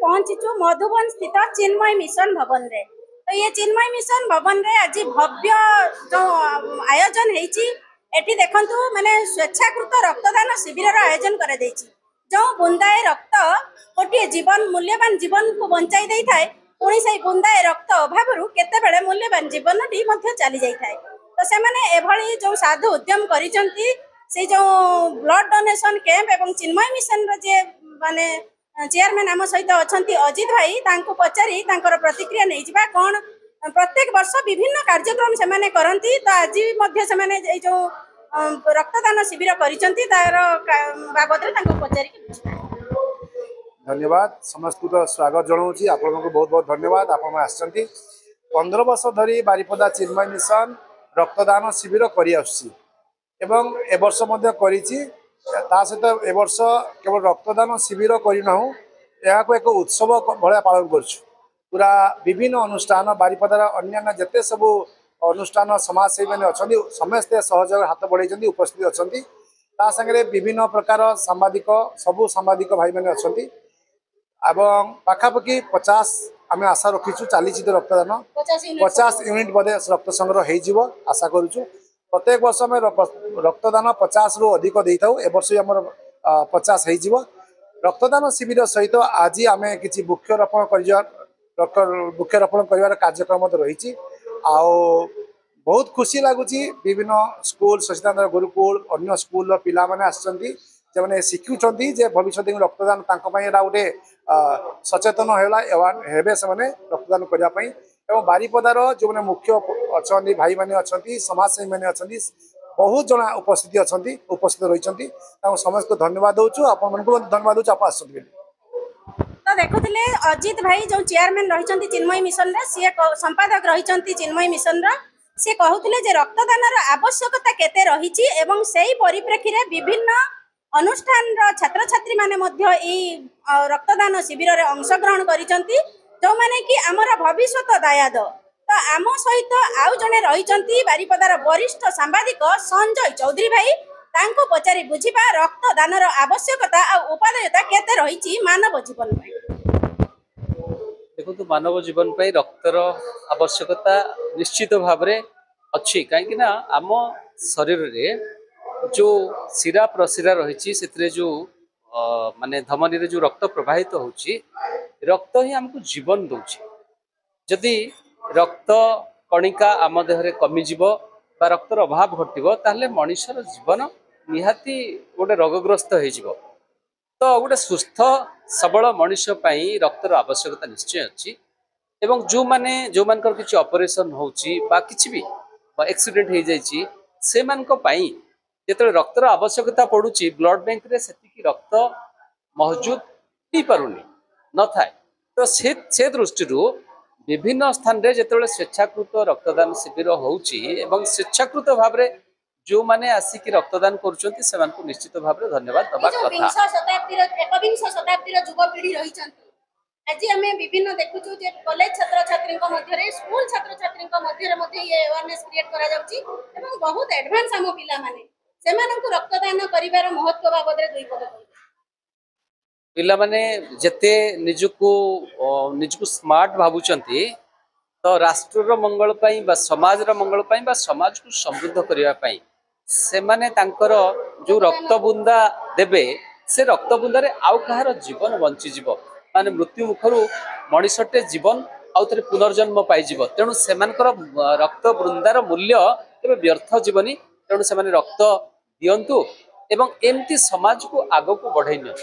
पहुंचीचु मधुबन स्थित चिन्मय मिशन भवन रे। तो ये चिन्मय मिशन भवन रे आज भव्य जो आयोजन हेची एठी देखंतु माने स्वेच्छाकृत रक्तदान शिविर आयोजन करे देछि। जो बुंदाए रक्त गोटे जीवन मूल्यवान जीवन को बंचाई देई थाए पुणी से बुंदाए रक्त अभाव केते बेले मूल्यवान जीवन टी मध्य चली जाई थाए। तो से माने एभली जो साधु उद्यम करिसंती से जो ब्लड डोनेशन कैंप एवं चिन्मय मिशन रे जे माने चेयरमैन आम सहित अच्छा अजित भाई तांको पचारि तांकर प्रतिक्रिया नहीं जिबा कोन प्रत्येक वर्ष विभिन्न कार्यक्रम से माने करंती। तो आज मध्य से माने जो रक्तदान शिविर करिसंती तार बाबद रे तांको पचारि। धन्यवाद समस्त को स्वागत जनाऊँगी आपण को बहुत बहुत धन्यवाद। आपण आसचंती 15 वर्ष धरी बारिपदा चिन्मय मिशन रक्तदान शिविर करी आसुची एवं ए वर्ष मध्य करिछि। ता सहित ए वर्ष केवल रक्तदान शिविर करना यहाँ को एक उत्सव भाया पालन करुँ। पूरा विभिन्न अनुष्ठान बारिपदार अन्य जिते सब अनुष्ठान समाजसेवी मैंने अच्छा समस्ते सहयोग हाथ बढ़ाई उपस्थित अच्छा ता संगे विभिन्न प्रकार सांबादिक सबू सांबादिक भाई मैंने अच्छा पाखापाखि 50 आम आशा रखीचु चली रक्तदान 50 यूनिट बोधे रक्त संग्रह हो आशा करुचु। प्रत्येक वर्ष आम रक्तदान 50 रु अधिक दे था ए वर्ष आम 50 हो रक्तदान शिविर सहित आज आम कि वृक्षरोपण कर कार्यक्रम रही। बहुत खुशी लगुच विभिन्न स्कूल सचिदानंद गुरुकुल अन्य स्कूल पिला माने आसचंती जे शिखुंट भविष्य रक्तदान गोटे सचेतन हेबे से रक्तदान करने एवं बारिपदार जो मैंने मुख्य अच्छा भाई मैंने अच्छा समाजसेवी मैंने अच्छा बहुत जना उपस्थित रही समस्त को धन्यवाद दूचु। आपण धन्यवाद दूँ आप आस। तो देखुले अजित भाई जो चेयरमैन रही चिन्मय मिशन रे सी संपादक रही चिन्मय मिशन सी कहते जे रक्तदान आवश्यकता केते रही एवं सेही परिप्रेक्षी रे विभिन्न अनुष्ठान छात्र छात्री माने मध्य रक्तदान शिविर रे अंशग्रहण करिसंती जो माने कि आमर भविष्यत दायाद। तो आम सहित आउ जने रही बारिपदार वरिष्ठ सांबादिक संजय चौधरी भाई तांको पचारि बुझिबा रक्तदान आवश्यकता आ उपादेयता केते रही मानव जीवन में। देखो तो मानव जीवन पे रक्तर आवश्यकता निश्चित भाव में अच्छी कहीं आम शरीर रे जो शिरा प्रशिरा रही से जो माने धमनी रे जो रक्त प्रवाहित होची रक्त ही हमको जीवन दौची। जदि रक्त कणिका आम देहरे कमिजिव बा रक्तर अभाव घटिबो ताहले मनुष्यर जीवन निहाती गोटे रोगग्रस्त हो। तो गोटे सुस्थ सबल मनुष्य पई रक्तर आवश्यकता निश्चय अच्छी एवं जो माने जो मानकर किछि ऑपरेशन होची बा किछि भी एक्सीडेंट हो जाइछि से मानक पई जेते रक्तर आवश्यकता पड़ुची ब्लड बैंक रे सेतिकी रक्त मौजूद ही पारुनी न थाए। तो से दृष्टि विभिन्न स्थान रे जेते स्वेच्छाकृत रक्तदान शिविर होची एवं स्वेच्छाकृत भाव में जो माने आसिक रक्तदान करुचंती से मानको निश्चित भाव में धन्यवाद दबा कथा। एकविंश शताब्दी युवपीढ़ी रही आज आम विभिन्न देखुचु जे कॉलेज छात्र छात्री मध्य स्कूल छात्र छात्री मध्य ये अवेयरनेस क्रिएट करा जाउची एवं बहुत एडवांस आम पिला माने सेमानंकु रक्तदान करिवार महत्व बाबद रे दुई पद पिला माने जेते निजको स्मार्ट भाबुचंती तो राष्ट्र मंगल पाई बा समाज रा मंगल पाई बा समाज को समृद्ध करिवा पाई से माने तांकर जो रक्त बुंदा देबे से रक्त बुंदा रे आउ कहार जीवन बंची जीवो माने मृत्यु मुखरु मनुष्यटे जीवन आउ थरे पुनर्जन्म पाई जीवो। तेणु सेमानकर रक्त बुंदार मूल्य केबे व्यर्थ जीवनी। तेणु से माने रक्त दियंतु एवं एमती समाज को आगो को बढ़ाई नियो।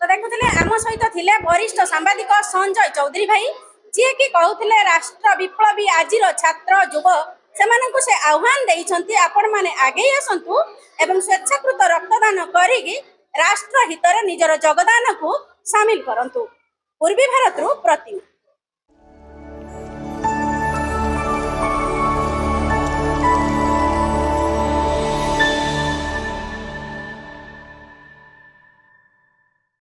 तो देखुले आम सहित थिले वरिष्ठ सांबादिक संजय चौधरी भाई जी कि कहते राष्ट्र विप्लवी आज छात्र युव से आह्वान देइछंती आपण माने आगे आसंतु एवं स्वेच्छाकृत रक्तदान करिकी राष्ट्र हित निजर योगदान को शामिल करंतु। पूर्वी भारत प्रतिनिधि।